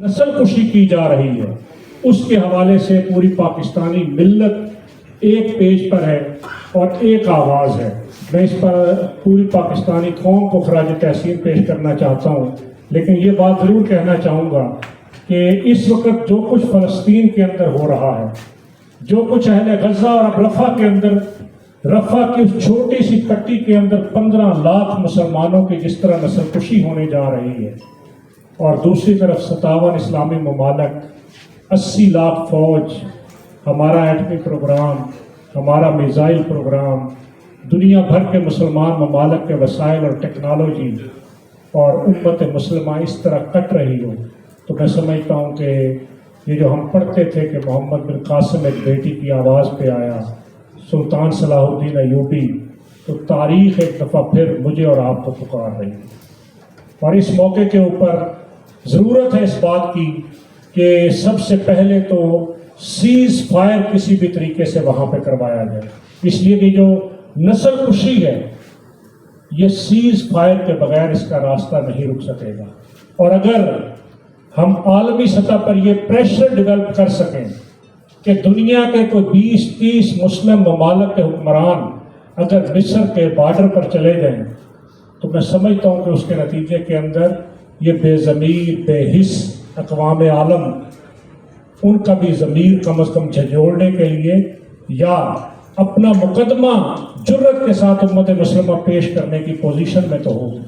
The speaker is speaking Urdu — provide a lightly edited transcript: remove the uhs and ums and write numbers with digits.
نسل کشی کی جا رہی ہے، اس کے حوالے سے پوری پاکستانی ملت ایک پیج پر ہے اور ایک آواز ہے۔ میں اس پر پوری پاکستانی قوم کو خراج تحسین پیش کرنا چاہتا ہوں، لیکن یہ بات ضرور کہنا چاہوں گا کہ اس وقت جو کچھ فلسطین کے اندر ہو رہا ہے، جو کچھ اہل غزہ اور اب رفح کے اندر، رفح کی اس چھوٹی سی پٹی کے اندر 15 لاکھ مسلمانوں کی جس طرح نسل کشی ہونے جا رہی ہے، اور دوسری طرف 57 اسلامی ممالک، 80 لاکھ فوج، ہمارا ایٹمی پروگرام، ہمارا میزائل پروگرام، دنیا بھر کے مسلمان ممالک کے وسائل اور ٹیکنالوجی، اور امت مسلمہ اس طرح کٹ رہی ہو، تو میں سمجھتا ہوں کہ یہ جو ہم پڑھتے تھے کہ محمد بن قاسم ایک بیٹی کی آواز پہ آیا، سلطان صلاح الدین ایوبی، تو تاریخ ایک دفعہ پھر مجھے اور آپ کو پکار رہی ہے۔ اور اس موقع کے اوپر ضرورت ہے اس بات کی کہ سب سے پہلے تو سیز فائر کسی بھی طریقے سے وہاں پہ کروایا جائے، اس لیے کہ جو نسل کشی ہے یہ سیز فائر کے بغیر اس کا راستہ نہیں رک سکے گا۔ اور اگر ہم عالمی سطح پر یہ پریشر ڈیولپ کر سکیں کہ دنیا کے کوئی 20-30 مسلم ممالک کے حکمران اگر مصر کے بارڈر پر چلے جائیں، تو میں سمجھتا ہوں کہ اس کے نتیجے کے اندر یہ بے ضمیر بے حس اقوام عالم، ان کا بھی ضمیر کم از کم جھنجھوڑنے کے لیے یا اپنا مقدمہ جرأت کے ساتھ امت مسلمہ پیش کرنے کی پوزیشن میں تو ہوگی۔